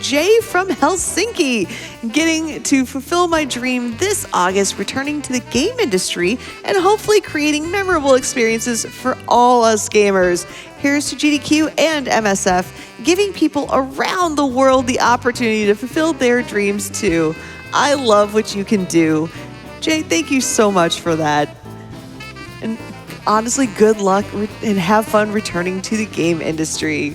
Jay from Helsinki, getting to fulfill my dream this August, returning to the game industry and hopefully creating memorable experiences for all us gamers. Here's to GDQ and MSF, giving people around the world the opportunity to fulfill their dreams too. I love what you can do. Jay, thank you so much for that. And honestly, good luck and have fun returning to the game industry.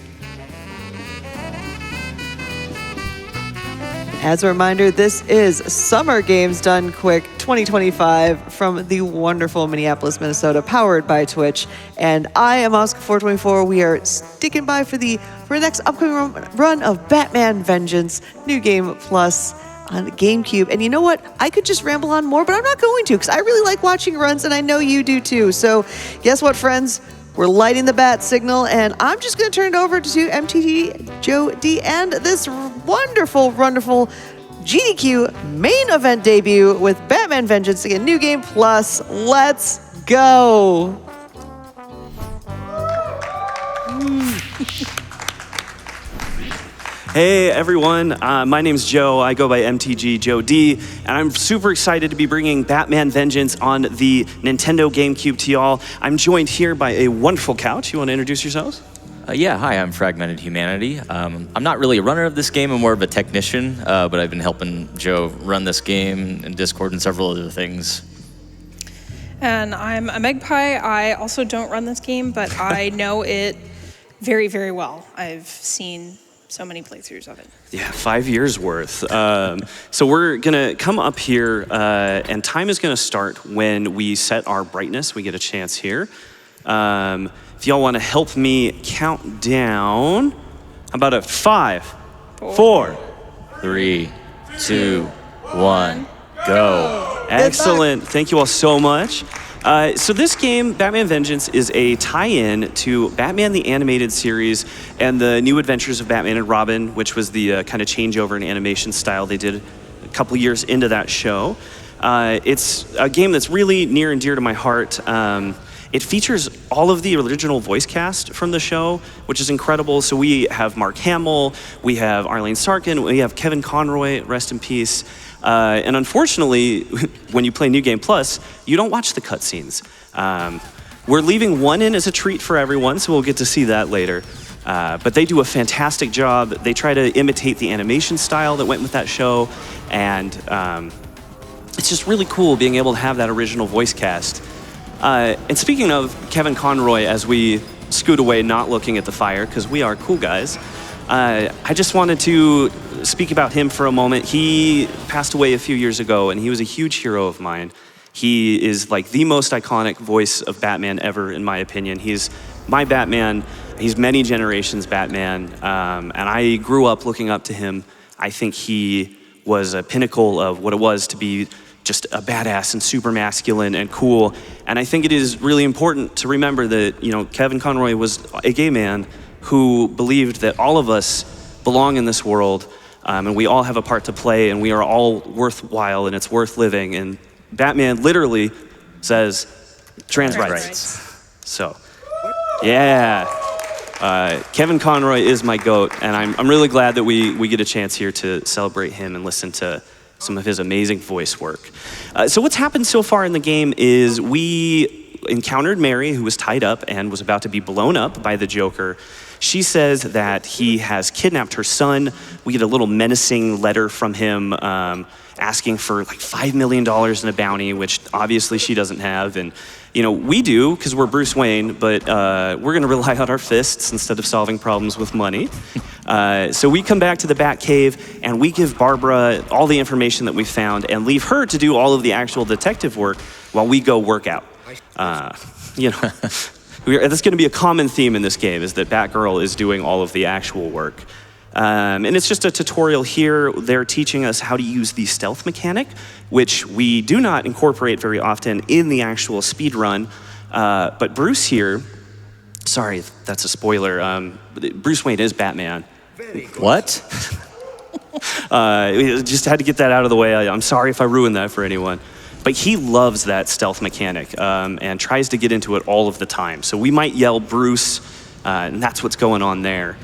As a reminder, this is Summer Games Done Quick 2025 from the wonderful Minneapolis, Minnesota, powered by Twitch. And I am Oscar424. We are sticking by for the next upcoming run of Batman Vengeance, New Game Plus on GameCube. And you know what? I could just ramble on more, but I'm not going to because I really like watching runs and I know you do too. So guess what, friends? We're lighting the bat signal, and I'm just going to turn it over to MTG Joe D and this wonderful, wonderful GDQ main event debut with Batman Vengeance again, New Game Plus. Let's go. Hey everyone, my name's Joe. I go by MTG Joe D, and I'm super excited to be bringing Batman Vengeance on the Nintendo GameCube to y'all. I'm joined here by a wonderful couch. You want to introduce yourselves? Yeah, hi, I'm Fragmented Humanity. I'm not really a runner of this game, I'm more of a technician, but I've been helping Joe run this game in Discord and several other things. And I'm a Magpie. I also don't run this game, but I know it very, very well. I've seen so many playthroughs of it. Yeah, 5 years worth. So we're gonna come up here, and time is gonna start when we set our brightness. We get a chance here. If y'all wanna help me count down, how about a 5, 4, 3, 2, 1, go. Excellent, thank you all so much. So this game, Batman Vengeance, is a tie-in to Batman the Animated Series and the New Adventures of Batman and Robin, which was the kind of changeover in animation style they did a couple years into that show. It's a game that's really near and dear to my heart. It features all of the original voice cast from the show, which is incredible. So we have Mark Hamill, we have Arlene Sorkin, we have Kevin Conroy, rest in peace. And unfortunately, when you play New Game Plus, you don't watch the cutscenes. We're leaving one in as a treat for everyone, so we'll get to see that later. But they do a fantastic job. They try to imitate the animation style that went with that show, and it's just really cool being able to have that original voice cast. And speaking of Kevin Conroy, as we scoot away not looking at the fire, because we are cool guys, I just wanted to speak about him for a moment. He passed away a few years ago, and he was a huge hero of mine. He is like the most iconic voice of Batman ever, in my opinion. He's my Batman. He's many generations Batman, and I grew up looking up to him. I think he was a pinnacle of what it was to be just a badass and super masculine and cool. And I think it is really important to remember that, you know, Kevin Conroy was a gay man who believed that all of us belong in this world, and we all have a part to play, and we are all worthwhile, and it's worth living. And Batman literally says trans rights. So, yeah. Kevin Conroy is my GOAT, and I'm really glad that we get a chance here to celebrate him and listen to some of his amazing voice work. So what's happened so far in the game is we encountered Mary, who was tied up and was about to be blown up by the Joker. She says that he has kidnapped her son. We get a little menacing letter from him asking for like $5 million in a bounty, which obviously she doesn't have. And, you know, we do because we're Bruce Wayne, but we're gonna rely on our fists instead of solving problems with money. So we come back to the Batcave and we give Barbara all the information that we found and leave her to do all of the actual detective work while we go work out. You know, that's gonna be a common theme in this game, is that Batgirl is doing all of the actual work. And it's just a tutorial here. They're teaching us how to use the stealth mechanic, which we do not incorporate very often in the actual speed run. But Bruce here, sorry, that's a spoiler. Bruce Wayne is Batman. What? Just had to get that out of the way. I'm sorry if I ruined that for anyone. But he loves that stealth mechanic and tries to get into it all of the time. So we might yell Bruce, and that's what's going on there.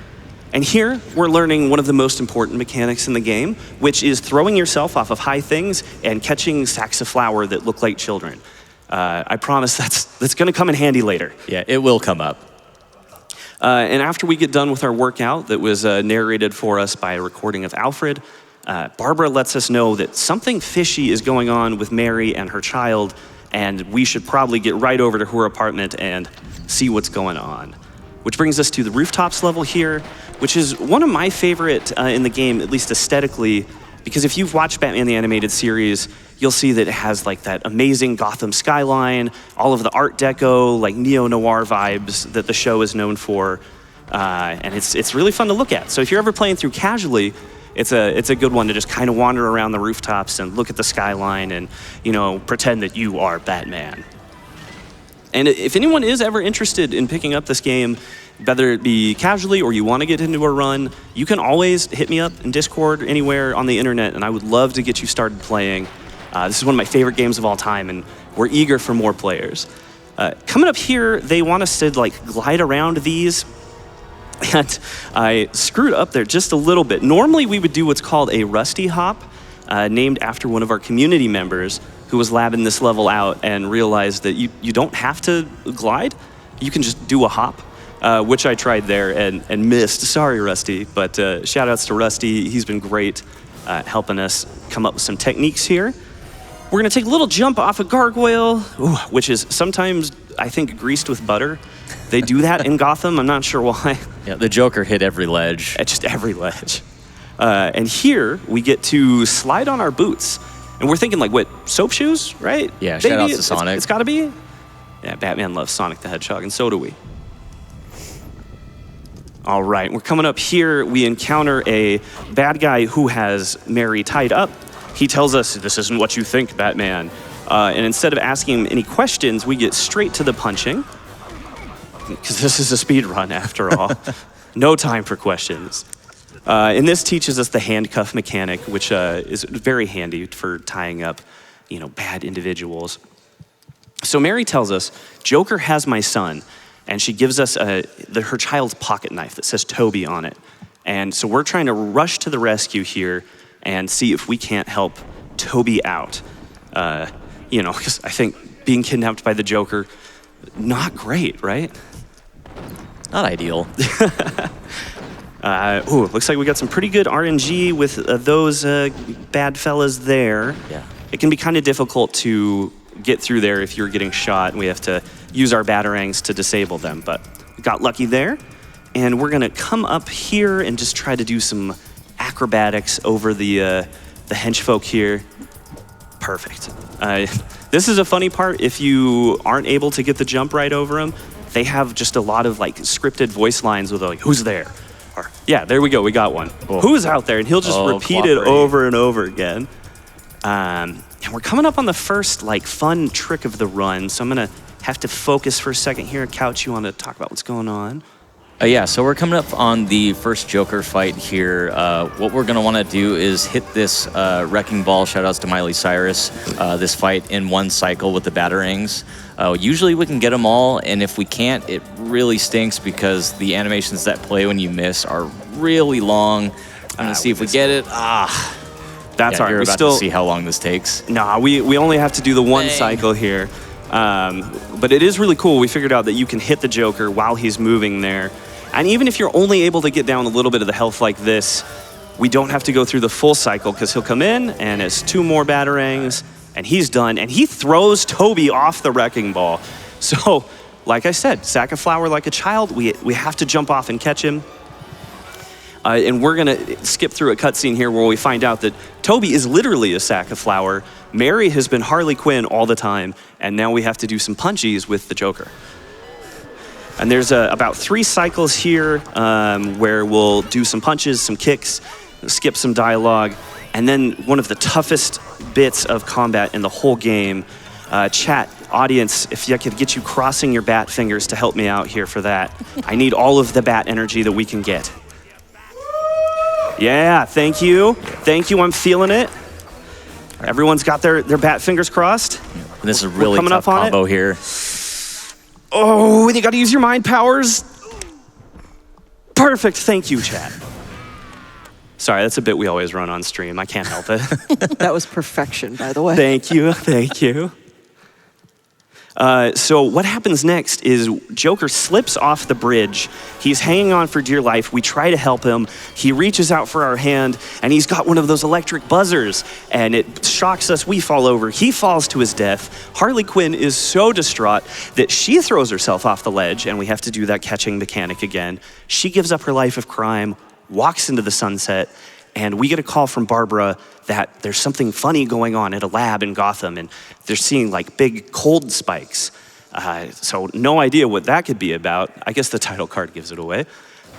And here, we're learning one of the most important mechanics in the game, which is throwing yourself off of high things and catching sacks of flour that look like children. I promise that's going to come in handy later. Yeah, it will come up. And after we get done with our workout that was narrated for us by a recording of Alfred, Barbara lets us know that something fishy is going on with Mary and her child, and we should probably get right over to her apartment and see what's going on. Which brings us to the rooftops level here, which is one of my favorite in the game, at least aesthetically, because if you've watched Batman the Animated Series, you'll see that it has like that amazing Gotham skyline, all of the Art Deco, like neo-noir vibes that the show is known for, and it's really fun to look at. So if you're ever playing through casually, it's a good one to just kind of wander around the rooftops and look at the skyline and, you know, pretend that you are Batman. And if anyone is ever interested in picking up this game, whether it be casually or you want to get into a run, you can always hit me up in Discord, anywhere on the internet, and I would love to get you started playing. This is one of my favorite games of all time, and we're eager for more players. Coming up here, they want us to like glide around these, and I screwed up there just a little bit. Normally, we would do what's called a Rusty Hop, named after one of our community members who was labbing this level out and realized that you don't have to glide. You can just do a hop, which I tried there and missed. Sorry, Rusty, but shout outs to Rusty. He's been great helping us come up with some techniques here. We're gonna take a little jump off a gargoyle, which is sometimes, I think, greased with butter. They do that in Gotham, I'm not sure why. Yeah, the Joker hit every ledge. Just every ledge. And here, we get to slide on our boots. And we're thinking like, what, soap shoes, right? Yeah, shout out to Sonic. It's gotta be. Yeah, Batman loves Sonic the Hedgehog, and so do we. All right, we're coming up here. We encounter a bad guy who has Mary tied up. He tells us, this isn't what you think, Batman. And instead of asking him any questions, we get straight to the punching. Because this is a speed run, after all. No time for questions. And this teaches us the handcuff mechanic, which is very handy for tying up, you know, bad individuals. So Mary tells us, Joker has my son, and she gives us her child's pocket knife that says Toby on it. And so we're trying to rush to the rescue here and see if we can't help Toby out. You know, because I think being kidnapped by the Joker, not great, right? Not ideal. Looks like we got some pretty good RNG with those bad fellas there. Yeah. It can be kind of difficult to get through there if you're getting shot, and we have to use our batarangs to disable them, but we got lucky there. And we're gonna come up here and just try to do some acrobatics over the henchfolk here. Perfect. This is a funny part. If you aren't able to get the jump right over them, they have just a lot of like scripted voice lines with like, who's there? Or, yeah, there we go, we got one. Oh. Who's out there? And he'll just repeat it over and over again. And we're coming up on the first like fun trick of the run, so I'm gonna have to focus for a second here. Couch, you wanna talk about what's going on? Yeah, so we're coming up on the first Joker fight here. What we're gonna wanna do is hit this Wrecking Ball, shoutouts to Miley Cyrus, this fight in one cycle with the batarangs. Usually we can get them all, and if we can't, it really stinks because the animations that play when you miss are really long. I'm gonna see if we get it. That's all right. You're about to see how long this takes. Nah, we only have to do the one cycle here. But it is really cool. We figured out that you can hit the Joker while he's moving there. And even if you're only able to get down a little bit of the health like this, we don't have to go through the full cycle because he'll come in and it's 2 more batarangs and he's done. And he throws Toby off the Wrecking Ball. So, like I said, sack of flour like a child. We have to jump off and catch him. And we're gonna skip through a cutscene here where we find out that Toby is literally a sack of flour. Mary has been Harley Quinn all the time, and now we have to do some punchies with the Joker. And there's about 3 cycles here where we'll do some punches, some kicks, skip some dialogue, and then one of the toughest bits of combat in the whole game. Chat, audience, if I could get you crossing your bat fingers to help me out here for that. I need all of the bat energy that we can get. Yeah, thank you. Thank you, I'm feeling it. Everyone's got their bat fingers crossed. This is a really tough combo here. Oh, and you gotta use your mind powers. Perfect. Thank you, chat. Sorry, that's a bit we always run on stream. I can't help it. That was perfection, by the way. Thank you. Thank you. So what happens next is Joker slips off the bridge. He's hanging on for dear life. We try to help him. He reaches out for our hand, and he's got one of those electric buzzers, and it shocks us. We fall over. He falls to his death. Harley Quinn is so distraught that she throws herself off the ledge, and we have to do that catching mechanic again. She gives up her life of crime, walks into the sunset, and we get a call from Barbara that there's something funny going on at a lab in Gotham, and they're seeing like big cold spikes. So no idea what that could be about. I guess the title card gives it away.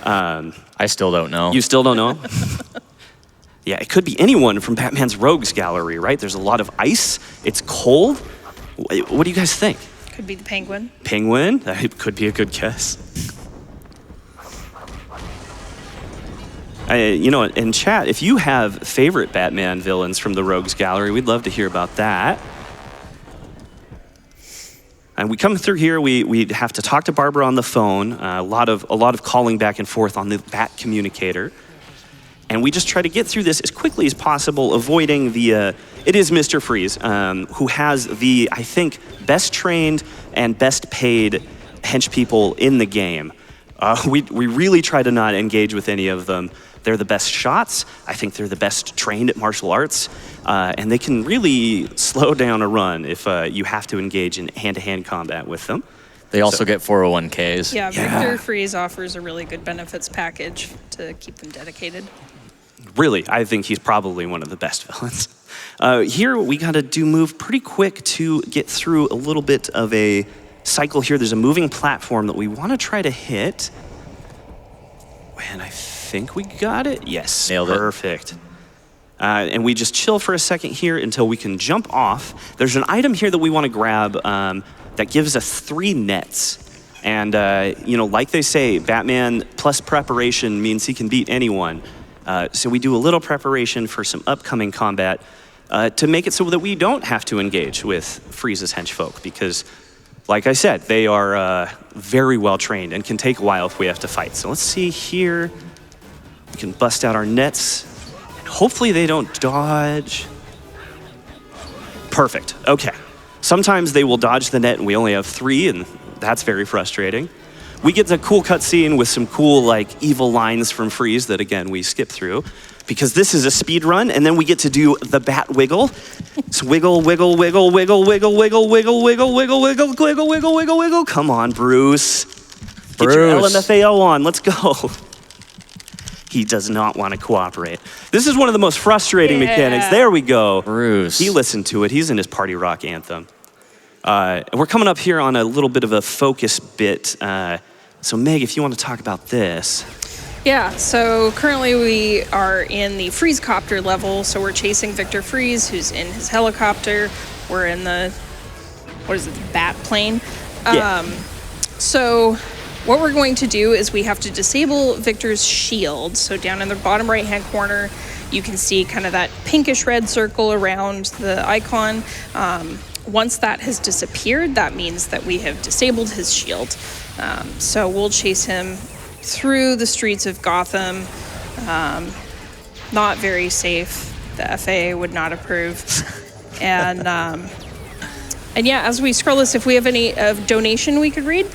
I still don't know. You still don't know? Yeah, it could be anyone from Batman's Rogues Gallery, right? There's a lot of ice. It's cold. What do you guys think? Could be the Penguin. Penguin? That could be a good guess. In chat, if you have favorite Batman villains from the Rogues Gallery, we'd love to hear about that. And we come through here, we have to talk to Barbara on the phone, a lot of calling back and forth on the Bat communicator. And we just try to get through this as quickly as possible, avoiding it is Mr. Freeze, who has the, I think, best trained and best paid hench people in the game. We really try to not engage with any of them. They're the best shots. I think they're the best trained at martial arts. And they can really slow down a run if you have to engage in hand-to-hand combat with them. They also get 401ks. Yeah, Victor Freeze offers a really good benefits package to keep them dedicated. Really, I think he's probably one of the best villains. Here, we got to move pretty quick to get through a little bit of a cycle here. There's a moving platform that we want to try to hit. And I think we got it. Yes, nailed it. Perfect. And we just chill for a second here until we can jump off. There's an item here that we want to grab that gives us 3 nets. And, like they say, Batman plus preparation means he can beat anyone. So we do a little preparation for some upcoming combat to make it so that we don't have to engage with Freeze's henchfolk, because, like I said, they are very well trained and can take a while if we have to fight. So let's see here. We can bust out our nets, and hopefully they don't dodge. Perfect. Okay. Sometimes they will dodge the net, and we only have 3, and that's very frustrating. We get the cool cutscene with some cool, evil lines from Freeze that, again, we skip through, because this is a speed run, and then we get to do the bat wiggle. So wiggle, wiggle, wiggle, wiggle, wiggle, wiggle, wiggle, wiggle, wiggle, wiggle, wiggle, wiggle, wiggle, wiggle. Come on, Bruce. Get your LMFAO on. Let's go. He does not want to cooperate. This is one of the most frustrating mechanics. There we go. Bruce. He listened to it. He's in his party rock anthem. We're coming up here on a little bit of a focus bit. So Meg, if you want to talk about this. Yeah, so currently we are in the Freeze copter level, so we're chasing Victor Freeze, who's in his helicopter. We're in the, the bat plane. Yeah. So what we're going to do is we have to disable Victor's shield. So down in the bottom right-hand corner, you can see kind of that pinkish red circle around the icon. Once that has disappeared, that means that we have disabled his shield. So we'll chase him through the streets of Gotham. Not very safe. The FAA would not approve. And yeah, as we scroll this, if we have any donation we could read.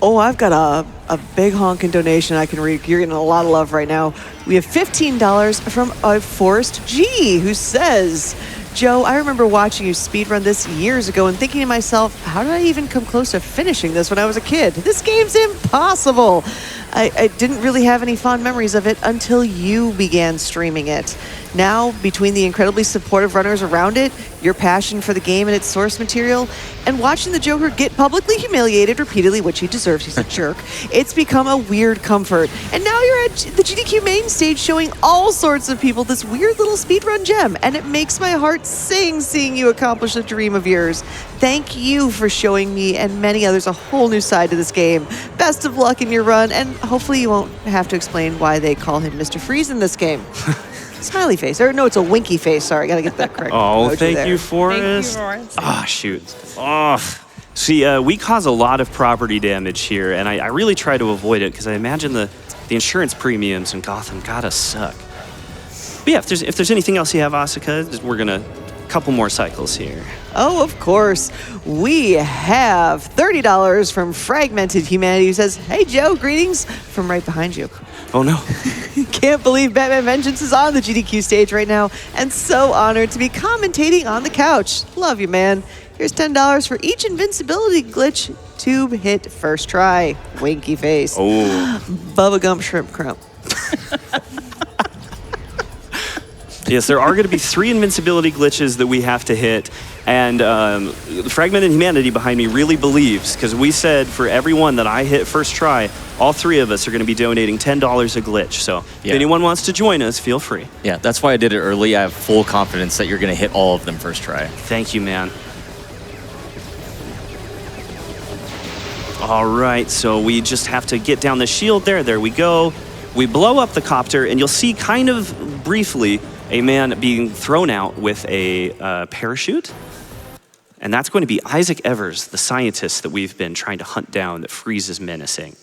Oh, I've got a big honking donation I can read. You're getting a lot of love right now. We have $15 from Forrest G, who says, Joe, I remember watching you speedrun this years ago and thinking to myself, how did I even come close to finishing this when I was a kid? This game's impossible. I didn't really have any fond memories of it until you began streaming it. Now, between the incredibly supportive runners around it, your passion for the game and its source material, and watching the Joker get publicly humiliated repeatedly, which he deserves, he's a jerk, it's become a weird comfort. And now you're at the GDQ main stage showing all sorts of people this weird little speedrun gem, and it makes my heart sing seeing you accomplish a dream of yours. Thank you for showing me and many others a whole new side to this game. Best of luck in your run, and hopefully you won't have to explain why they call him Mr. Freeze in this game. Smiley face. Or no, it's a winky face. Sorry, I gotta get that correct. Oh, thank you, Forrest. Thank you, Forrest. Ah, shoot. Oh, See, we cause a lot of property damage here, and I really try to avoid it because I imagine the insurance premiums in Gotham gotta suck. But yeah, if there's anything else you have, Asuka, we're gonna couple more cycles here. Oh, of course. We have $30 from Fragmented Humanity, who says, "Hey Joe, greetings from right behind you." Oh no. Can't believe Batman Vengeance is on the GDQ stage right now, and so honored to be commentating on the couch. Love you, man. Here's $10 for each invincibility glitch tube hit first try. Winky face. Oh. Bubblegum shrimp crump. Yes, there are going to be 3 invincibility glitches that we have to hit, and Fragmented Humanity behind me really believes, because we said for every one that I hit first try, all 3 of us are going to be donating $10 a glitch. So if anyone wants to join us, feel free. Yeah, that's why I did it early. I have full confidence that you're going to hit all of them first try. Thank you, man. All right, so we just have to get down the shield there. There we go. We blow up the copter, and you'll see kind of briefly a man being thrown out with a parachute. And that's going to be Isaac Evers, the scientist that we've been trying to hunt down that Freeze is menacing.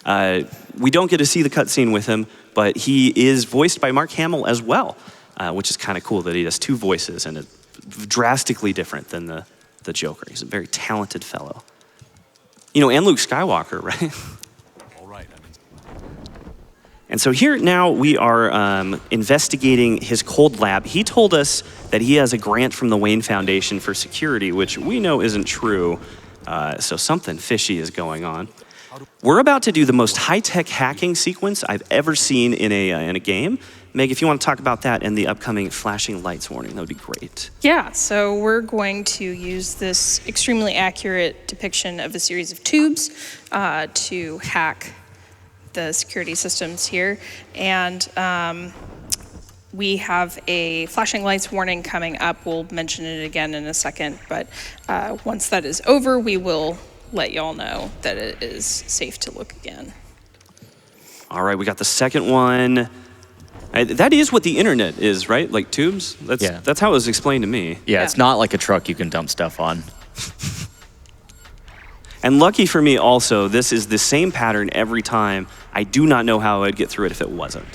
We don't get to see the cutscene with him, but he is voiced by Mark Hamill as well, which is kind of cool that he does 2 voices, and it's drastically different than the Joker. He's a very talented fellow. You know, and Luke Skywalker, right? And so here now we are investigating his cold lab. He told us that he has a grant from the Wayne Foundation for security, which we know isn't true. So something fishy is going on. We're about to do the most high-tech hacking sequence I've ever seen in a game. Meg, if you want to talk about that and the upcoming flashing lights warning, that would be great. Yeah, so we're going to use this extremely accurate depiction of a series of tubes to hack the security systems here. And we have a flashing lights warning coming up. We'll mention it again in a second, but once that is over, we will let y'all know that it is safe to look again. All right, we got the second one. That is what the internet is, right? Like tubes? That's how it was explained to me. Yeah, it's not like a truck you can dump stuff on. And lucky for me also, this is the same pattern every time. I do not know how I'd get through it if it wasn't.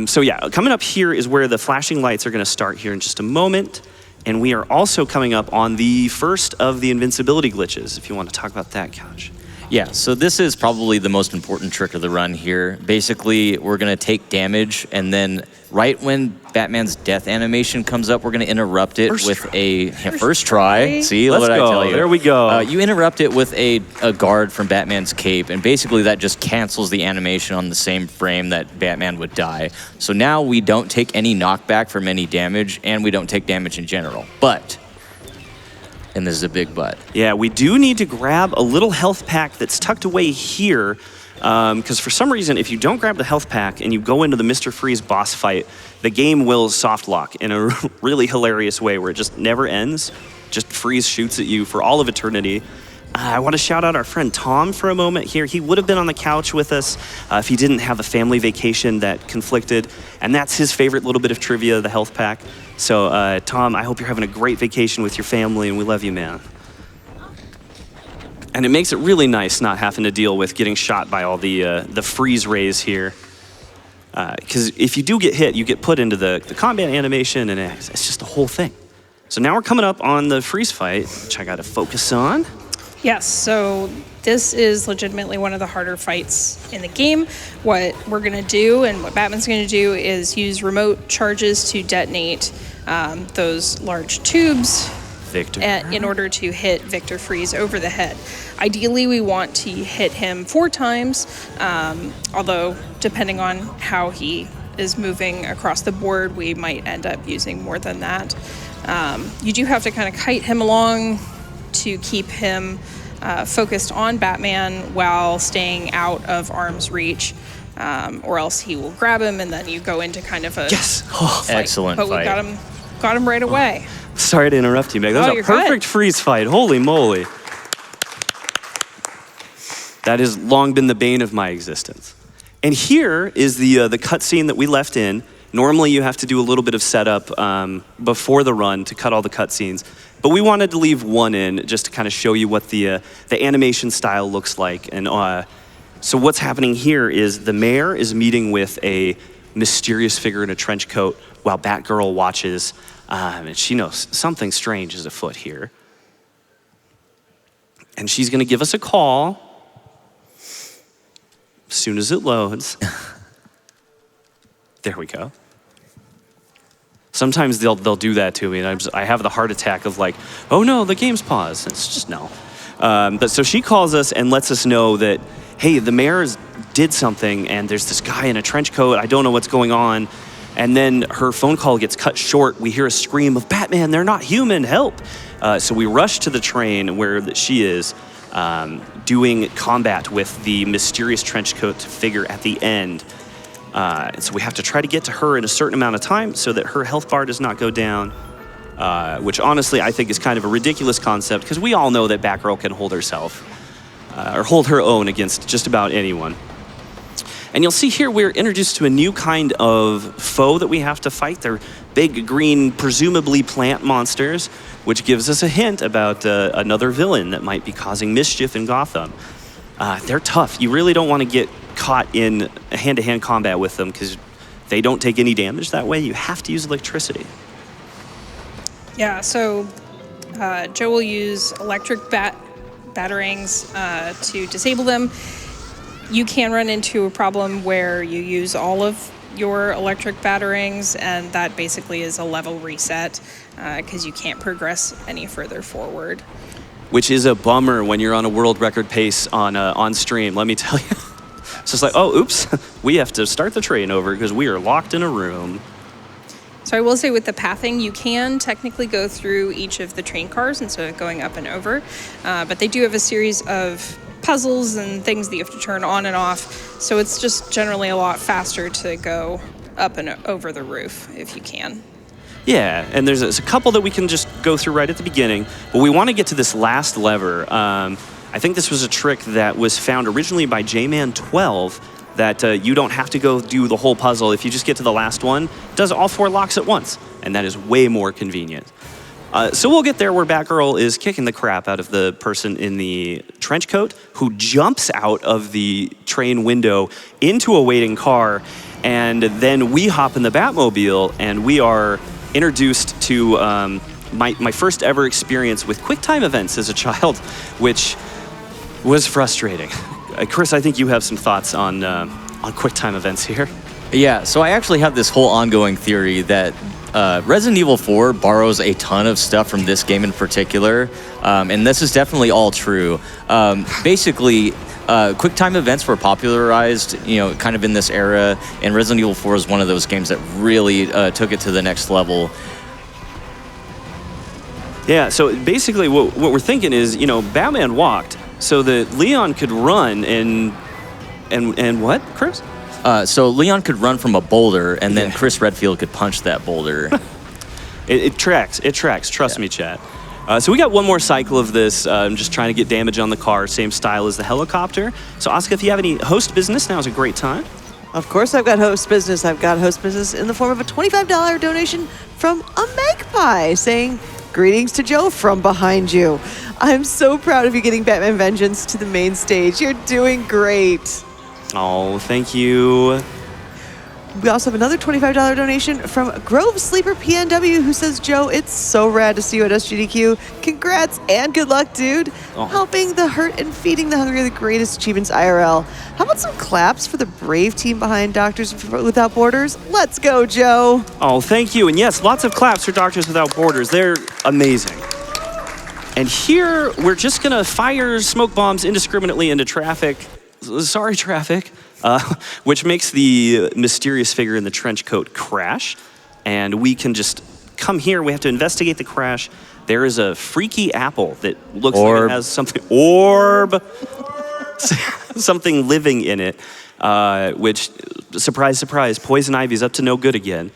So yeah, coming up here is where the flashing lights are going to start here in just a moment. And we are also coming up on the first of the invincibility glitches, if you want to talk about that, Couch. Yeah, so this is probably the most important trick of the run here. Basically, we're going to take damage, and then right when Batman's death animation comes up, we're going to interrupt it with a first try. See, let's what go. I tell you? There we go. You interrupt it with a guard from Batman's cape, and basically that just cancels the animation on the same frame that Batman would die. So now we don't take any knockback from any damage, and we don't take damage in general. But... and this is a big but. Yeah, we do need to grab a little health pack that's tucked away here, because for some reason, if you don't grab the health pack and you go into the Mr. Freeze boss fight, the game will soft lock in a really hilarious way where it just never ends. Just Freeze shoots at you for all of eternity. I want to shout out our friend Tom for a moment here. He would have been on the couch with us if he didn't have a family vacation that conflicted, and that's his favorite little bit of trivia, the health pack. So, Tom, I hope you're having a great vacation with your family, and we love you, man. And it makes it really nice not having to deal with getting shot by all the freeze rays here. Because if you do get hit, you get put into the combat animation, and it's just a whole thing. So now we're coming up on the freeze fight, which I got to focus on. Yes, so this is legitimately one of the harder fights in the game. What we're going to do and what Batman's going to do is use remote charges to detonate those large tubes in order to hit Victor Freeze over the head. Ideally, we want to hit him 4 times, although depending on how he is moving across the board, we might end up using more than that. You do have to kind of kite him along to keep him focused on Batman while staying out of arm's reach, or else he will grab him and then you go into kind of a fight. Excellent but fight. we got him right away. Sorry to interrupt you, Meg. That was a perfect freeze fight. Holy moly. That has long been the bane of my existence. And here is the cutscene that we left in. Normally, you have to do a little bit of setup before the run to cut all the cutscenes, but we wanted to leave one in just to kind of show you what the animation style looks like. And so what's happening here is the mayor is meeting with a mysterious figure in a trench coat while Batgirl watches, and she knows something strange is afoot here. And she's going to give us a call as soon as it loads. There we go. Sometimes they'll do that to me, and I have the heart attack of like, oh no, the game's paused. It's just no. But so she calls us and lets us know that, hey, the mayor did something, and there's this guy in a trench coat. I don't know what's going on. And then her phone call gets cut short. We hear a scream of, Batman, they're not human, help. So we rush to the train where she is doing combat with the mysterious trench coat figure at the end. And so we have to try to get to her in a certain amount of time so that her health bar does not go down, which honestly I think is kind of a ridiculous concept because we all know that Batgirl can hold herself or hold her own against just about anyone. And you'll see here we're introduced to a new kind of foe that we have to fight. They're big, green, presumably plant monsters, which gives us a hint about another villain that might be causing mischief in Gotham. They're tough. You really don't want to get caught in hand-to-hand combat with them because they don't take any damage that way. You have to use electricity. Yeah, so Joe will use electric batarangs to disable them. You can run into a problem where you use all of your electric batarangs, and that basically is a level reset because you can't progress any further forward. Which is a bummer when you're on a world record pace on stream, let me tell you. It's just like, oh, oops, we have to start the train over because we are locked in a room. So I will say with the pathing, you can technically go through each of the train cars instead of going up and over, but they do have a series of puzzles and things that you have to turn on and off, so it's just generally a lot faster to go up and over the roof if you can. Yeah, and there's a couple that we can just go through right at the beginning, but we want to get to this last lever. I think this was a trick that was found originally by J-Man12, that you don't have to go do the whole puzzle. If you just get to the last one, it does all 4 locks at once, and that is way more convenient. So we'll get there where Batgirl is kicking the crap out of the person in the trench coat who jumps out of the train window into a waiting car, and then we hop in the Batmobile and we are introduced to my first ever experience with QuickTime events as a child, which was frustrating. Chris, I think you have some thoughts on QuickTime events here. Yeah, so I actually have this whole ongoing theory that Resident Evil 4 borrows a ton of stuff from this game in particular, and this is definitely all true. Basically, QuickTime events were popularized, kind of in this era, and Resident Evil 4 is one of those games that really took it to the next level. Yeah, so basically what we're thinking is, Batman walked so that Leon could run and what, Chris? So Leon could run from a boulder, and then Chris Redfield could punch that boulder. It tracks. Trust me, chat. So we got one more cycle of this. I'm just trying to get damage on the car, same style as the helicopter. So Asuka, if you have any host business, now is a great time. Of course I've got host business. I've got host business in the form of a $25 donation from a magpie saying, "Greetings to Joe from behind you. I'm so proud of you getting Batman Vengeance to the main stage. You're doing great." Oh, thank you. We also have another $25 donation from Grove Sleeper PNW who says, "Joe, it's so rad to see you at SGDQ. Congrats and good luck, dude. Oh. Helping the hurt and feeding the hungry are the greatest achievements IRL. How about some claps for the brave team behind Doctors Without Borders? Let's go, Joe." Oh, thank you. And yes, lots of claps for Doctors Without Borders. They're amazing. And here, we're just going to fire smoke bombs indiscriminately into traffic. Sorry, traffic. Which makes the mysterious figure in the trench coat crash. And we can just come here. We have to investigate the crash. There is a freaky apple that looks like it has something. Orb. Something living in it. Which, surprise, surprise, Poison Ivy's up to no good again.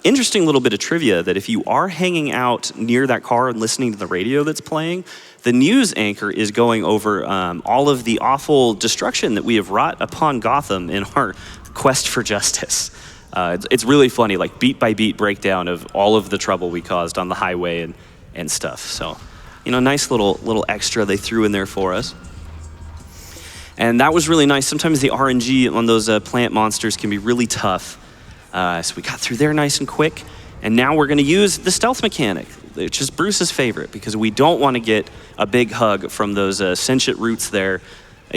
Interesting little bit of trivia that if you are hanging out near that car and listening to the radio that's playing, the news anchor is going over all of the awful destruction that we have wrought upon Gotham in our quest for justice. It's really funny, like beat by beat breakdown of all of the trouble we caused on the highway and stuff. So, nice little extra they threw in there for us. And that was really nice. Sometimes the RNG on those plant monsters can be really tough. So we got through there nice and quick. And now we're going to use the stealth mechanic, which is Bruce's favorite, because we don't want to get a big hug from those sentient roots there.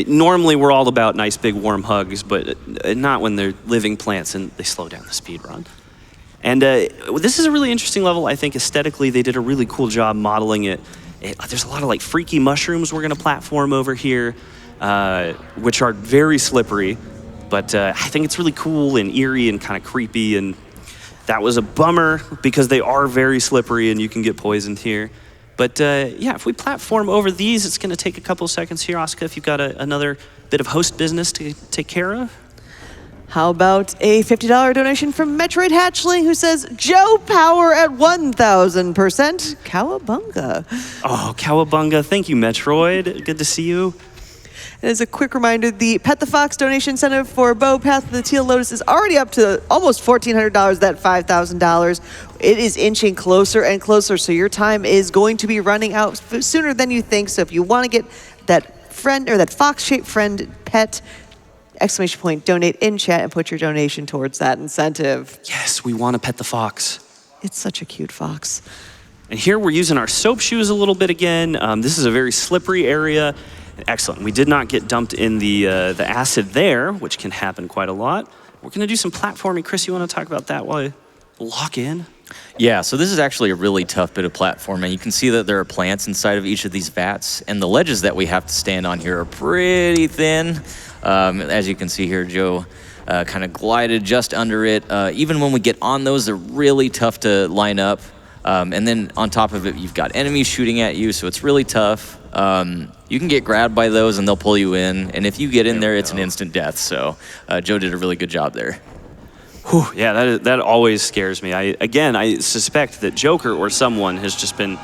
Normally, we're all about nice big warm hugs, but not when they're living plants and they slow down the speed run. And this is a really interesting level. I think aesthetically, they did a really cool job modeling it. There's a lot of like freaky mushrooms we're going to platform over here, which are very slippery. But I think it's really cool and eerie and kind of creepy. And that was a bummer because they are very slippery and you can get poisoned here. But yeah, if we platform over these, it's going to take a couple seconds here. Oscar, if you've got another bit of host business to take care of. How about a $50 donation from Metroid Hatchling, who says, Joe Power at 1,000%. Cowabunga. Oh, Cowabunga. Thank you, Metroid. Good to see you. And as a quick reminder, the Pet the Fox donation incentive for Bo Path of the Teal Lotus is already up to almost $1,400, that $5,000. It is inching closer and closer, so your time is going to be running out sooner than you think. So if you want to get that friend or that fox-shaped friend pet, ! Donate in chat and put your donation towards that incentive. Yes, we want to pet the fox. It's such a cute fox. And here we're using our soap shoes a little bit again. This is a very slippery area. Excellent. We did not get dumped in the acid there, which can happen quite a lot. We're going to do some platforming. Chris, you want to talk about that while I lock in? Yeah, so this is actually a really tough bit of platforming. You can see that there are plants inside of each of these vats, and the ledges that we have to stand on here are pretty thin. As you can see here, Joe kind of glided just under it. Even when we get on those, they're really tough to line up. And then on top of it, you've got enemies shooting at you, so it's really tough. You can get grabbed by those and they'll pull you in. And if you get in there, it's an instant death. So Joe did a really good job there. Whew, yeah, that always scares me. I suspect that Joker or someone has just been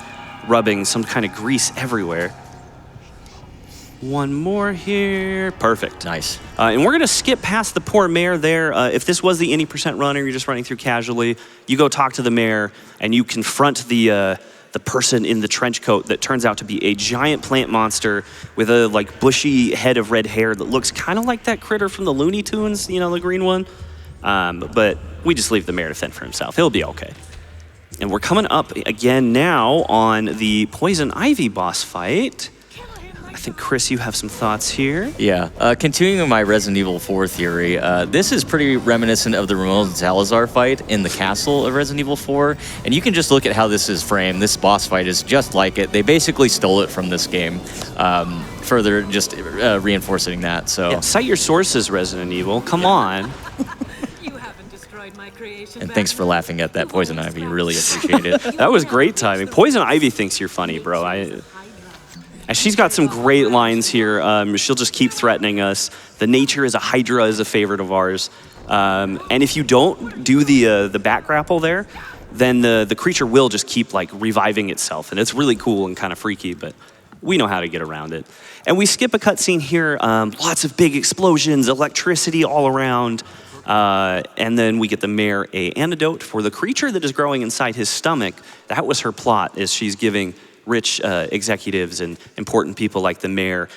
rubbing some kind of grease everywhere. One more here. Perfect. Nice. And we're going to skip past the poor mayor there. If this was the any percent runner, you're just running through casually, you go talk to the mayor and you confront the person in the trench coat that turns out to be a giant plant monster with a like bushy head of red hair that looks kind of like that critter from the Looney Tunes, the green one. But we just leave the mayor to fend for himself. He'll be okay. And we're coming up again now on the Poison Ivy boss fight. I think, Chris, you have some thoughts here. Yeah, continuing my Resident Evil 4 theory, this is pretty reminiscent of the Ramon Salazar fight in the castle of Resident Evil 4. And you can just look at how this is framed. This boss fight is just like it. They basically stole it from this game. Further just reinforcing that. So yeah, cite your sources, Resident Evil. Come on. You haven't destroyed my creation. And thanks for laughing at that, Poison Ivy. Really appreciate it. That was great timing. Poison Ivy thinks you're funny, bro. And she's got some great lines here. She'll just keep threatening us. The nature is a Hydra is a favorite of ours. And if you don't do the back grapple there, then the creature will just keep like reviving itself. And it's really cool and kind of freaky, but we know how to get around it. And we skip a cutscene here. Lots of big explosions, electricity all around. And then we get the mayor a antidote for the creature that is growing inside his stomach. That was her plot, is she's giving rich executives and important people like the mayor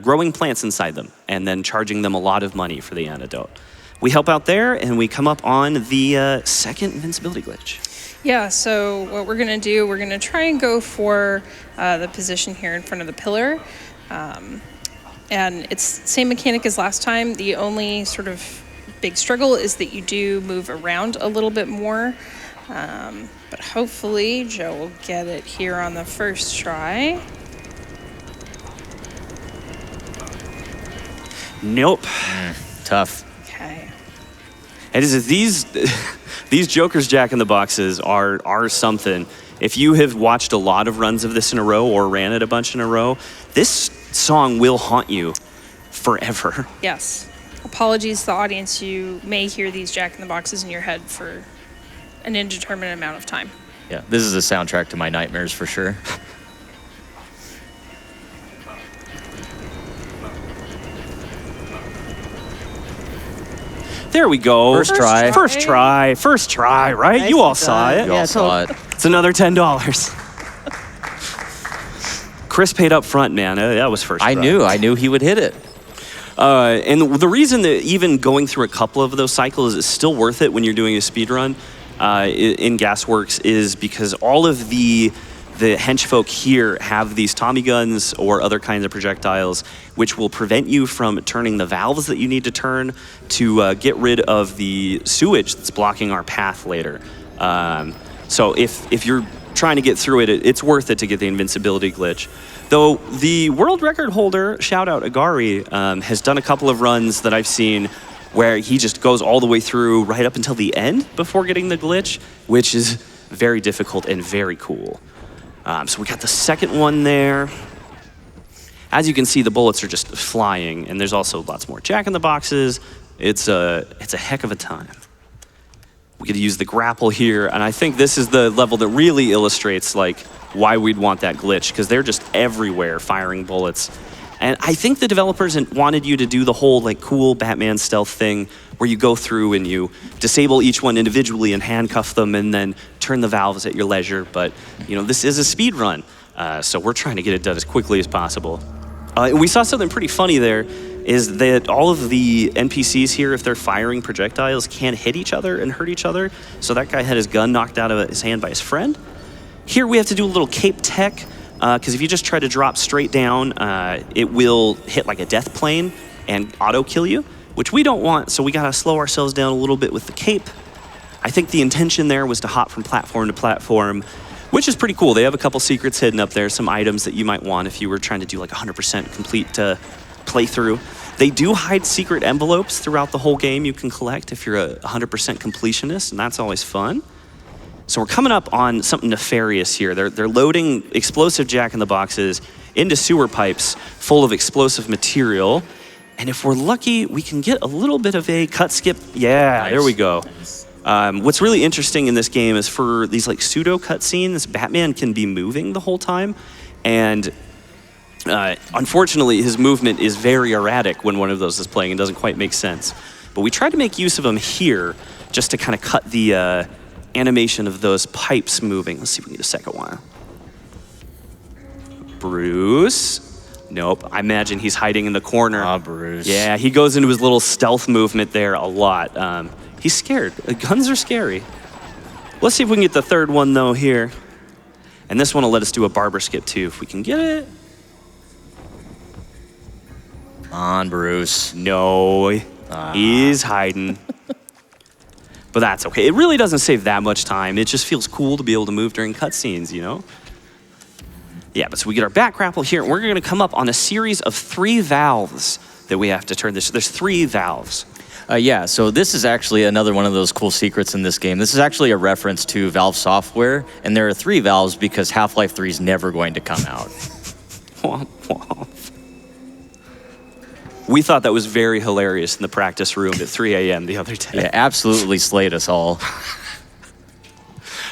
growing plants inside them and then charging them a lot of money for the antidote. We help out there and we come up on the second invincibility glitch. Yeah, so what we're going to do, we're going to try and go for the position here in front of the pillar. And it's the same mechanic as last time. The only sort of big struggle is that you do move around a little bit more. But hopefully Joe will get it here on the first try. Nope. Tough. Okay. And these Joker's Jack in the Boxes are something. If you have watched a lot of runs of this in a row or ran it a bunch in a row, this song will haunt you forever. Yes. Apologies to the audience. You may hear these Jack in the Boxes in your head for an indeterminate amount of time. Yeah, this is a soundtrack to my nightmares for sure. There we go. First try. First try, right? Nice you all and saw done. it. You all saw it. It's another $10. Chris paid up front, man. That was first try. I knew he would hit it. And the reason that even going through a couple of those cycles is still worth it when you're doing a speed run in Gasworks is because all of the hench folk here have these Tommy guns or other kinds of projectiles which will prevent you from turning the valves that you need to turn to get rid of the sewage that's blocking our path later. So if you're trying to get through it, it's worth it to get the invincibility glitch. Though the world record holder, shout out Agari, has done a couple of runs that I've seen where he just goes all the way through right up until the end before getting the glitch, which is very difficult and very cool. So we got the second one there. As you can see, the bullets are just flying, and there's also lots more jack-in-the-boxes. It's a heck of a time. We could use the grapple here, and I think this is the level that really illustrates like why we'd want that glitch, because they're just everywhere firing bullets. And I think the developers wanted you to do the whole like cool Batman stealth thing where you go through and you disable each one individually and handcuff them and then turn the valves at your leisure. But you know, this is a speed run, so we're trying to get it done as quickly as possible. We saw something pretty funny there, is that all of the NPCs here, if they're firing projectiles, can't hit each other and hurt each other. So that guy had his gun knocked out of his hand by his friend. Here we have to do a little cape tech, because if you just try to drop straight down, it will hit like a death plane and auto kill you, which we don't want, so we gotta slow ourselves down a little bit with the cape. I think the intention there was to hop from platform to platform, which is pretty cool. They have a couple secrets hidden up there, some items that you might want if you were trying to do like 100% complete playthrough. They do hide secret envelopes throughout the whole game you can collect if you're a 100% completionist, and that's always fun. So we're coming up on something nefarious here. They're loading explosive jack-in-the-boxes into sewer pipes full of explosive material. And if we're lucky, we can get a little bit of a cut skip. Yeah, nice. There we go. What's really interesting in this game is for these like pseudo cutscenes, Batman can be moving the whole time. And unfortunately, his movement is very erratic when one of those is playing and doesn't quite make sense. But we tried to make use of him here just to kind of cut the animation of those pipes moving. Let's see if we can get a second one. Bruce. Nope, I imagine he's hiding in the corner. Ah, Bruce. Yeah, he goes into his little stealth movement there a lot. He's scared. Guns are scary. Let's see if we can get the third one though here. And this one will let us do a barber skip too, if we can get it. Come on, Bruce. No, he's hiding. But that's okay. It really doesn't save that much time. It just feels cool to be able to move during cutscenes, you know? Yeah, but so we get our back grapple here, and we're gonna come up on a series of 3 valves that we have to turn this. There's 3 valves. Yeah, so this is actually another one of those cool secrets in this game. This is actually a reference to Valve software, and there are 3 valves because Half-Life 3 is never going to come out. Womp womp. We thought that was very hilarious in the practice room at 3 a.m. the other day. Yeah, absolutely slayed us all.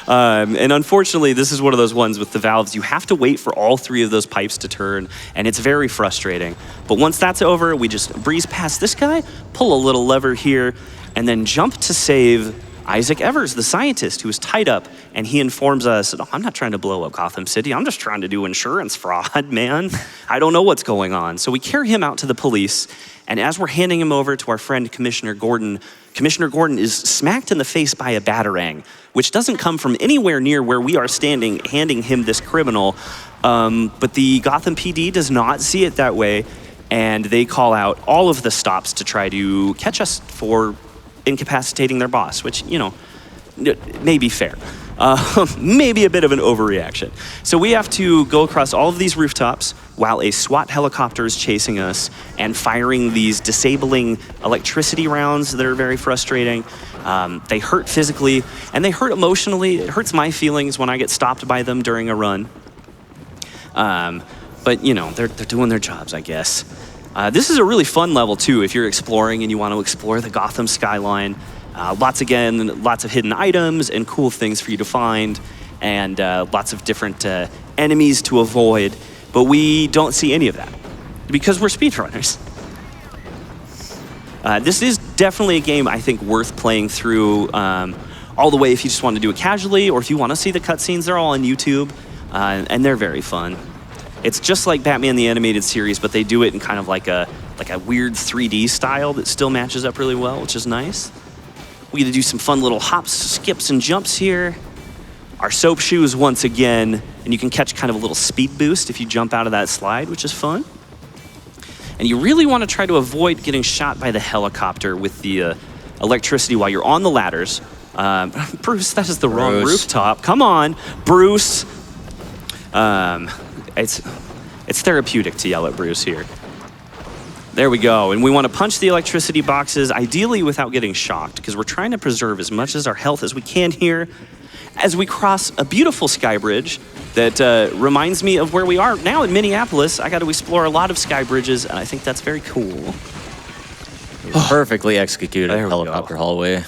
And unfortunately, this is one of those ones with the valves. You have to wait for all 3 of those pipes to turn, and it's very frustrating. But once that's over, we just breeze past this guy, pull a little lever here, and then jump to save Isaac Evers, the scientist who was tied up, and he informs us, I'm not trying to blow up Gotham City, I'm just trying to do insurance fraud, man. I don't know what's going on. So we carry him out to the police, and as we're handing him over to our friend Commissioner Gordon is smacked in the face by a batarang, which doesn't come from anywhere near where we are standing, handing him this criminal. But the Gotham PD does not see it that way, and they call out all of the stops to try to catch us for incapacitating their boss, which, you know, may be fair. Maybe a bit of an overreaction. So we have to go across all of these rooftops while a SWAT helicopter is chasing us and firing these disabling electricity rounds that are very frustrating. They hurt physically and they hurt emotionally. It hurts my feelings when I get stopped by them during a run. But you know, they're doing their jobs, I guess. This is a really fun level too if you're exploring and you want to explore the Gotham skyline. Lots of hidden items and cool things for you to find, and lots of different enemies to avoid. But we don't see any of that because we're speedrunners. This is definitely a game I think worth playing through all the way if you just want to do it casually, or if you want to see the cutscenes. They're all on YouTube, and they're very fun. It's just like Batman the Animated Series, but they do it in kind of like a weird 3D style that still matches up really well, which is nice. We get to do some fun little hops, skips, and jumps here. Our soap shoes once again, and you can catch kind of a little speed boost if you jump out of that slide, which is fun. And you really want to try to avoid getting shot by the helicopter with the electricity while you're on the ladders. Bruce, that is the wrong rooftop. Come on, Bruce. It's therapeutic to yell at Bruce here. There we go, and we want to punch the electricity boxes, ideally without getting shocked, because we're trying to preserve as much as our health as we can here as we cross a beautiful sky bridge that reminds me of where we are now in Minneapolis. I got to explore a lot of sky bridges, and I think that's very cool. Perfectly executed There we helicopter go. hallway.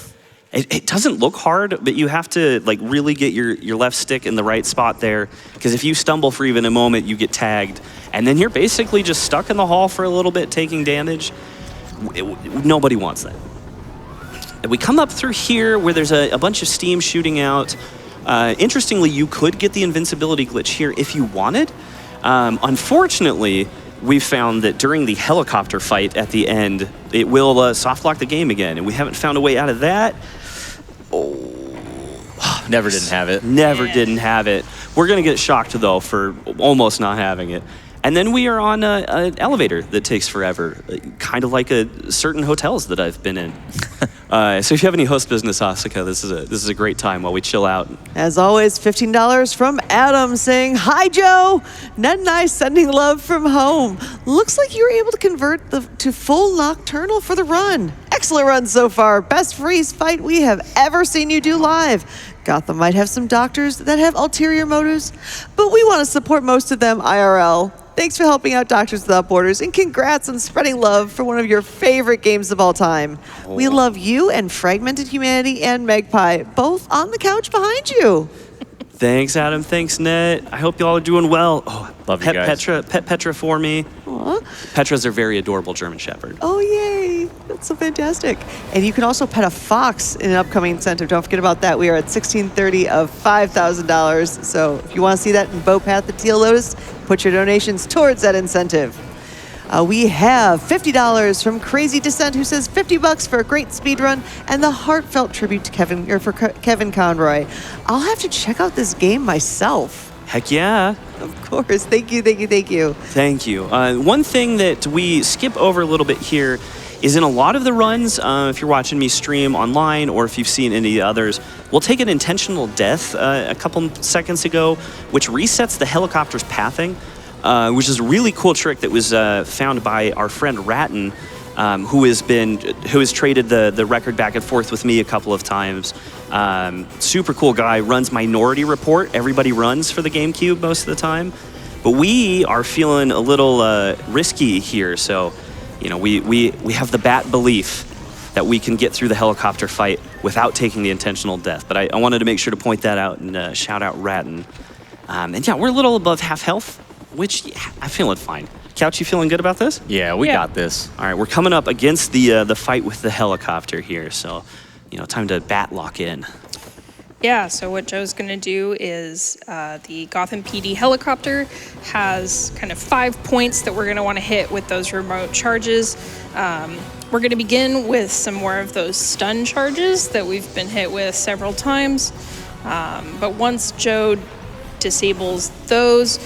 It doesn't look hard, but you have to like really get your left stick in the right spot there, because if you stumble for even a moment, you get tagged, and then you're basically just stuck in the hall for a little bit taking damage. Nobody wants that. And we come up through here where there's a bunch of steam shooting out. Interestingly, you could get the invincibility glitch here if you wanted. Unfortunately, we found that during the helicopter fight at the end, it will soft lock the game again, and we haven't found a way out of that. Never didn't have it. Never didn't have it. We're going to get shocked, though, for almost not having it. And then we are on an elevator that takes forever, kind of like certain hotels that I've been in. So if you have any host business, Asuka, this is a great time while we chill out. As always, $15 from Adam saying, "Hi, Joe. Ned and I sending love from home. Looks like you were able to convert to full nocturnal for the run. Excellent run so far. Best freeze fight we have ever seen you do live. Gotham might have some doctors that have ulterior motives, but we want to support most of them IRL. Thanks for helping out Doctors Without Borders, and congrats on spreading love for one of your favorite games of all time. We love you and Fragmented Humanity and Magpie, both on the couch behind you." Thanks, Adam. Thanks, Ned. I hope you all are doing well. Oh, Love you guys. Pet Petra for me. Aw. Petra's a very adorable German Shepherd. Oh, yay. That's so fantastic. And you can also pet a fox in an upcoming incentive. Don't forget about that. We are at $1630 of $5,000. So if you want to see that in Bowpath the Teal Lotus, put your donations towards that incentive. We have $50 from Crazy Descent, who says $50 for a great speed run and the heartfelt tribute to Kevin Conroy. I'll have to check out this game myself. Heck yeah. Of course. Thank you, thank you, thank you. Thank you. One thing that we skip over a little bit here is in a lot of the runs, if you're watching me stream online or if you've seen any others, we'll take an intentional death a couple seconds ago, which resets the helicopter's pathing. Which is a really cool trick that was found by our friend Ratton, who has traded the record back and forth with me a couple of times. Super cool guy, runs Minority Report. Everybody runs for the GameCube most of the time. But we are feeling a little risky here, so we have the bat belief that we can get through the helicopter fight without taking the intentional death. But I wanted to make sure to point that out and shout out Ratton. And yeah, we're a little above half health, which I'm feeling fine. Couch, you feeling good about this? Yeah, we got this. All right, we're coming up against the fight with the helicopter here, so time to bat lock in. Yeah, so what Joe's going to do is the Gotham PD helicopter has kind of 5 points that we're going to want to hit with those remote charges. We're going to begin with some more of those stun charges that we've been hit with several times. But once Joe disables those,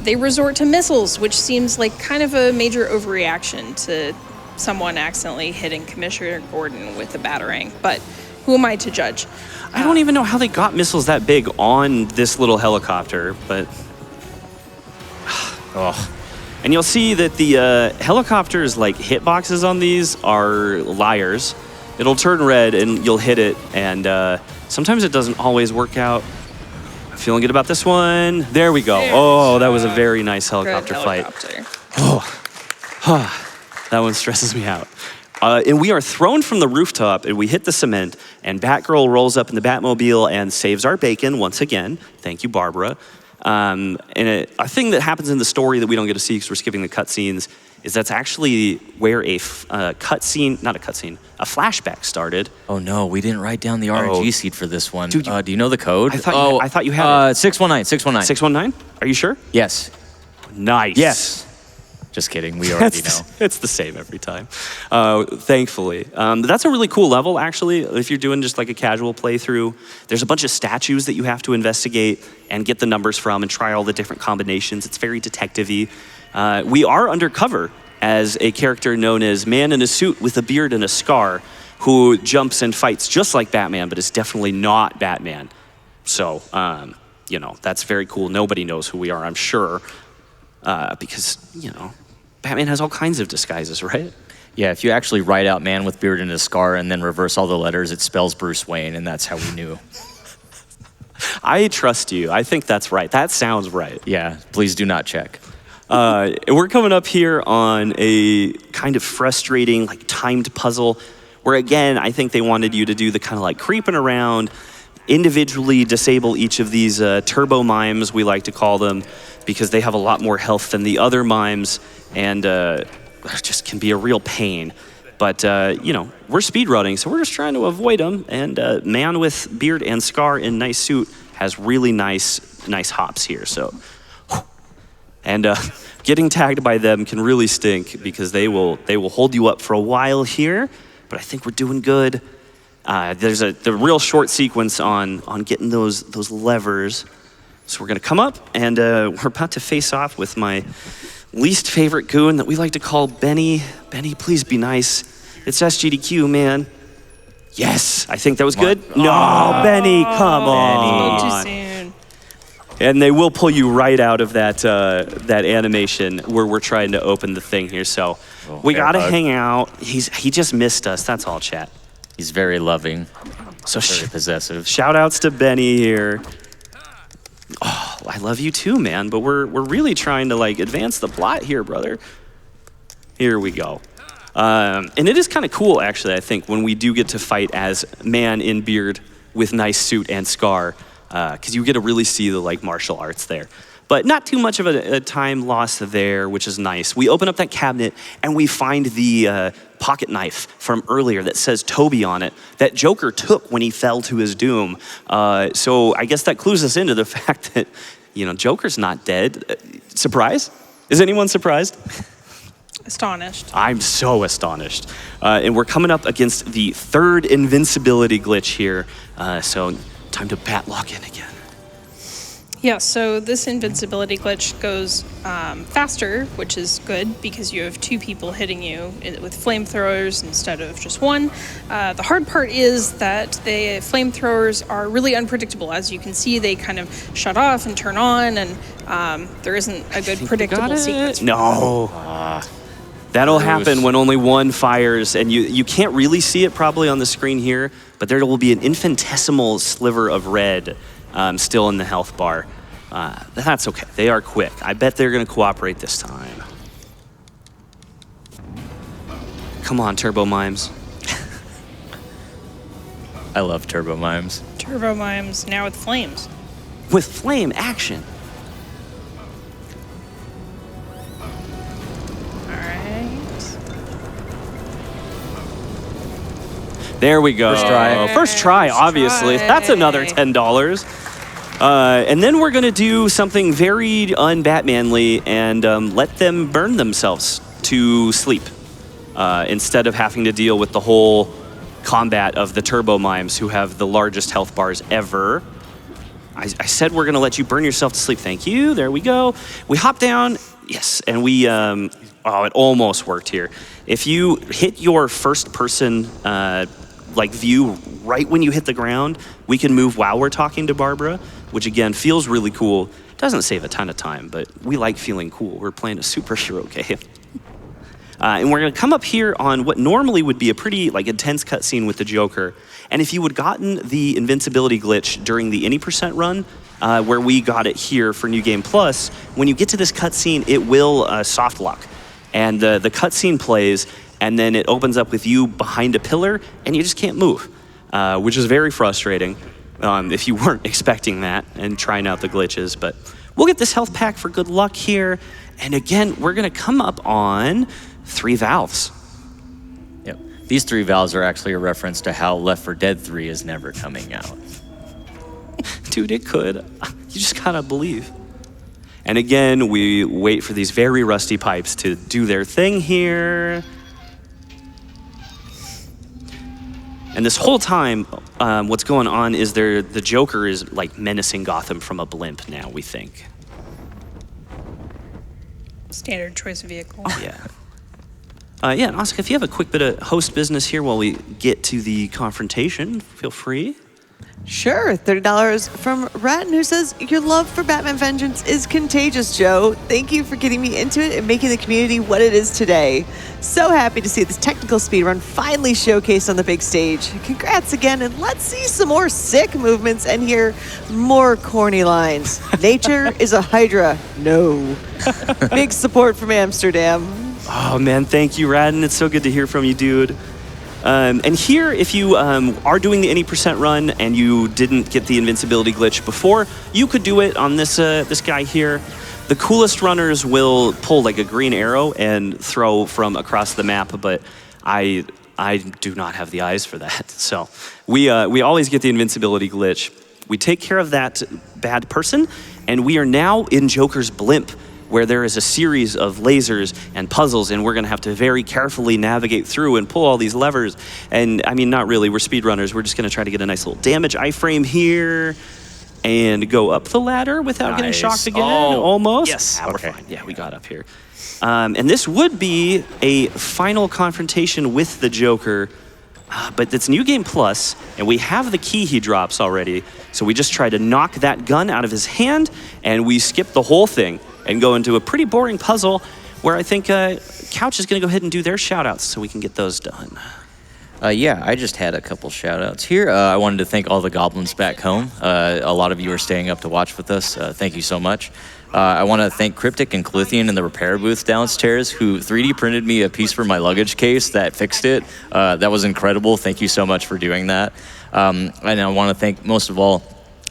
they resort to missiles, which seems like kind of a major overreaction to someone accidentally hitting Commissioner Gordon with a batarang. But who am I to judge? I don't even know how they got missiles that big on this little helicopter, but... And you'll see that the helicopter's hitboxes on these are liars. It'll turn red and you'll hit it, and sometimes it doesn't always work out. I'm feeling good about this one. There we go. Oh, that was a very nice helicopter fight. That one stresses me out. And we are thrown from the rooftop, and we hit the cement, and Batgirl rolls up in the Batmobile and saves our bacon once again. Thank you, Barbara. And a thing that happens in the story that we don't get to see because we're skipping the cutscenes is that's actually where a flashback started. Oh no, we didn't write down the RNG seed for this one. Dude, do you know the code? I thought you had it. 619, 619. 619? Are you sure? Yes. Nice. Yes. Just kidding, we already know. It's the same every time, thankfully. That's a really cool level, actually, if you're doing just like a casual playthrough. There's a bunch of statues that you have to investigate and get the numbers from and try all the different combinations. It's very detective-y. We are undercover as a character known as Man in a Suit with a Beard and a Scar, who jumps and fights just like Batman, but is definitely not Batman. So, you know, that's very cool. Nobody knows who we are, I'm sure, because, you know, Batman has all kinds of disguises, right? Yeah, if you actually write out Man with Beard and a Scar and then reverse all the letters, it spells Bruce Wayne, and that's how we knew. I trust you. I think that's right. That sounds right. Yeah, please do not check. We're coming up here on a kind of frustrating, like timed puzzle where, again, I think they wanted you to do the kind of like creeping around, individually disable each of these turbo mimes, we like to call them, because they have a lot more health than the other mimes and just can be a real pain. But, you know, we're speedrunning, so we're just trying to avoid them. And Man with Beard and Scar in nice suit has really nice hops here. So, and getting tagged by them can really stink because they will hold you up for a while here. But I think we're doing good. There's the real short sequence on getting those levers. So we're gonna come up and we're about to face off with my least favorite goon that we like to call Benny. Benny, please be nice. It's SGDQ, man. Yes, I think that was good. No, Benny, come on. Too soon. And they will pull you right out of that animation where we're trying to open the thing here. So we gotta hang out. He just missed us. That's all, chat. He's very loving, So very possessive. shout outs to Benny here. Oh, I love you too, man. But we're really trying to like advance the plot here, brother. Here we go. And it is kind of cool, actually, I think, when we do get to fight as Man in Beard with nice suit and Scar, because you get to really see the like martial arts there. But not too much of a time loss there, which is nice. We open up that cabinet and we find the pocket knife from earlier that says Toby on it that Joker took when he fell to his doom. So I guess that clues us into the fact that, you know, Joker's not dead. Surprise? Is anyone surprised? Astonished. I'm so astonished. And we're coming up against the third invincibility glitch here. So time to bat lock in again. Yeah, so this invincibility glitch goes faster, which is good because you have two people hitting you with flamethrowers instead of just one. The hard part is that the flamethrowers are really unpredictable. As you can see, they kind of shut off and turn on, and there isn't a good predictable sequence. No. That'll happen when only one fires, and you can't really see it probably on the screen here, but there will be an infinitesimal sliver of red still in the health bar. That's okay. They are quick. I bet they're going to cooperate this time. Come on, Turbo Mimes. I love turbo mimes. Turbo mimes now with flames. With flame action. All right. There we go. First try. First try, First obviously. try. That's another $10. And then we're going to do something very un-Batmanly and let them burn themselves to sleep instead of having to deal with the whole combat of the Turbo Mimes who have the largest health bars ever. I said we're going to let you burn yourself to sleep. Thank you. There we go. We hop down. Yes, and we, it almost worked here. If you hit your first person like view right when you hit the ground, we can move while we're talking to Barbara, which again feels really cool. Doesn't save a ton of time, but we like feeling cool. We're playing a superhero game. And we're gonna come up here on what normally would be a pretty like intense cutscene with the Joker. And if you had gotten the invincibility glitch during the any % run, where we got it here for New Game Plus, when you get to this cutscene, it will soft lock. And the cutscene plays, and then it opens up with you behind a pillar, and you just can't move, which is very frustrating if you weren't expecting that and trying out the glitches. But we'll get this health pack for good luck here. And again, we're going to come up on 3 valves. Yep. These 3 valves are actually a reference to how Left 4 Dead 3 is never coming out. Dude, it could. You just gotta believe. And again, we wait for these very rusty pipes to do their thing here. And this whole time, what's going on is the Joker is like menacing Gotham from a blimp now, we think. Standard choice vehicle. Yeah. Yeah, and Asuka, if you have a quick bit of host business here while we get to the confrontation, feel free. Sure, $30 from Ratton, who says, your love for Batman Vengeance is contagious, Joe. Thank you for getting me into it and making the community what it is today. So happy to see this technical speedrun finally showcased on the big stage. Congrats again, and let's see some more sick movements and hear more corny lines. Nature is a hydra. No. Big support from Amsterdam. Oh man, thank you, Radden. It's so good to hear from you, dude. And here, if you are doing the 80% run and you didn't get the invincibility glitch before, you could do it on this this guy here. The coolest runners will pull like a green arrow and throw from across the map, but I do not have the eyes for that. So we always get the invincibility glitch. We take care of that bad person, and we are now in Joker's blimp, where there is a series of lasers and puzzles, and we're gonna have to very carefully navigate through and pull all these levers. And I mean, not really, we're speedrunners. We're just gonna try to get a nice little damage iframe here and go up the ladder without getting shocked again, almost. Yes, we're fine. Yeah, we got up here. And this would be a final confrontation with the Joker, but it's New Game Plus, and we have the key he drops already. So we just try to knock that gun out of his hand, and we skip the whole thing and go into a pretty boring puzzle where I think Couch is going to go ahead and do their shout-outs so we can get those done. Yeah, I just had a couple shout-outs here. I wanted to thank all the goblins back home. A lot of you are staying up to watch with us. Thank you so much. I want to thank Cryptic and Calithian in the repair booth downstairs, who 3D printed me a piece for my luggage case that fixed it. That was incredible. Thank you so much for doing that. And I want to thank, most of all,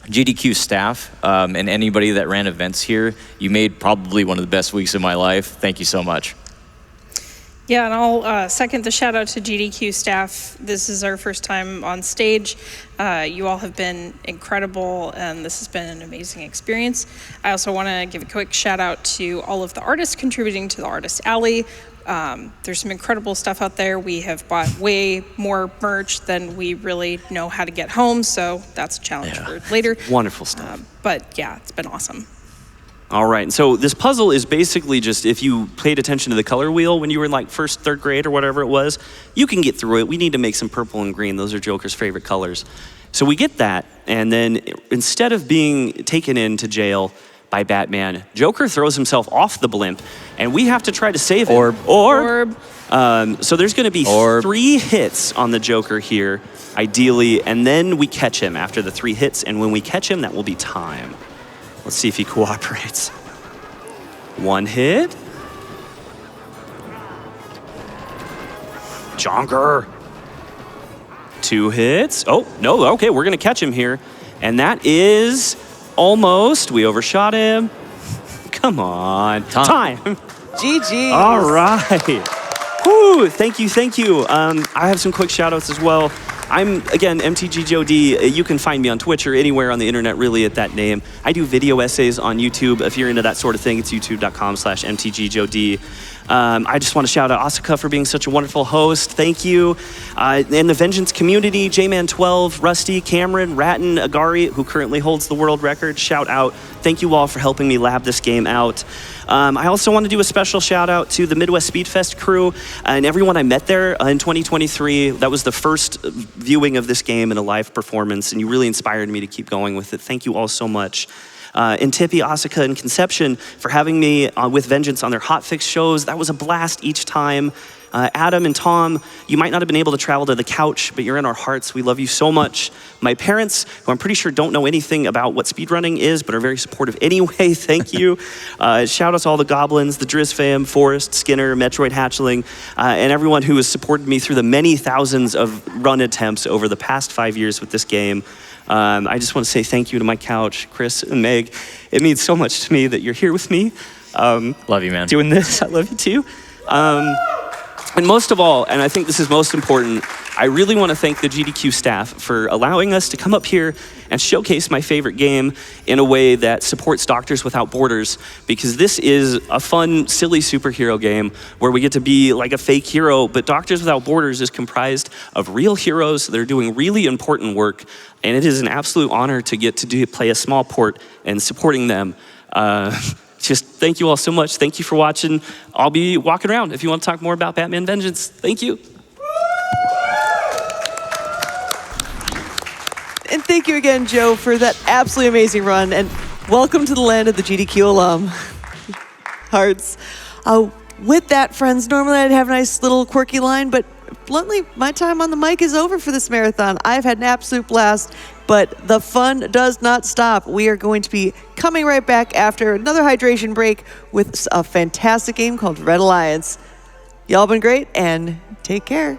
GDQ staff and anybody that ran events here. You made probably one of the best weeks of my life. Thank you so much. Yeah, and I'll second the shout out to GDQ staff. This is our first time on stage. You all have been incredible, and this has been an amazing experience. I also want to give a quick shout out to all of the artists contributing to the Artist Alley. There's some incredible stuff out there. We have bought way more merch than we really know how to get home, so that's a challenge for later. Wonderful stuff. But yeah, it's been awesome. All right, so this puzzle is basically just, if you paid attention to the color wheel when you were in like first, third grade or whatever it was, you can get through it. We need to make some purple and green. Those are Joker's favorite colors. So we get that, and then instead of being taken into jail by Batman, Joker throws himself off the blimp, and we have to try to save him. Orb. So there's going to be 3 hits on the Joker here, ideally, and then we catch him after the 3 hits, and when we catch him, that will be time. Let's see if he cooperates. 1 hit. Jonker. 2 hits. Oh, no, okay, we're going to catch him here, and that is almost. We overshot him. Come on. Time. GG. All right. Woo, thank you, thank you. I have some quick shout outs as well. I'm, again, MTG Joe D. You can find me on Twitch or anywhere on the internet, really, at that name. I do video essays on YouTube. If you're into that sort of thing, it's youtube.com/MTG Joe D. I just want to shout out Asuka for being such a wonderful host. Thank you. And the Vengeance community, J-Man12, Rusty, Cameron, Ratton, Agari, who currently holds the world record. Shout out. Thank you all for helping me lab this game out. I also want to do a special shout out to the Midwest Speedfest crew and everyone I met there in 2023. That was the first viewing of this game in a live performance, and you really inspired me to keep going with it. Thank you all so much. And Tippy, Asuka, and Conception for having me with Vengeance on their hotfix shows. That was a blast each time. Adam and Tom, you might not have been able to travel to the couch, but you're in our hearts. We love you so much. My parents, who I'm pretty sure don't know anything about what speedrunning is, but are very supportive anyway, thank you. Shout out to all the goblins, the Driz fam, Forrest, Skinner, Metroid Hatchling, and everyone who has supported me through the many thousands of run attempts over the past 5 years with this game. I just want to say thank you to my couch, Chris and Meg. It means so much to me that you're here with me. Love you, man. Doing this. I love you too. And most of all, and I think this is most important, I really want to thank the GDQ staff for allowing us to come up here and showcase my favorite game in a way that supports Doctors Without Borders, because this is a fun, silly superhero game where we get to be like a fake hero, but Doctors Without Borders is comprised of real heroes that are doing really important work, and it is an absolute honor to get to play a small port and supporting them. Just thank you all so much. Thank you for watching. I'll be walking around if you want to talk more about Batman Vengeance. Thank you. And thank you again, Joe, for that absolutely amazing run. And welcome to the land of the GDQ alum. Hearts. With that, friends, normally I'd have a nice little quirky line, but bluntly, my time on the mic is over for this marathon. I've had an absolute blast, but the fun does not stop. We are going to be coming right back after another hydration break with a fantastic game called Red Alliance. Y'all been great, and take care.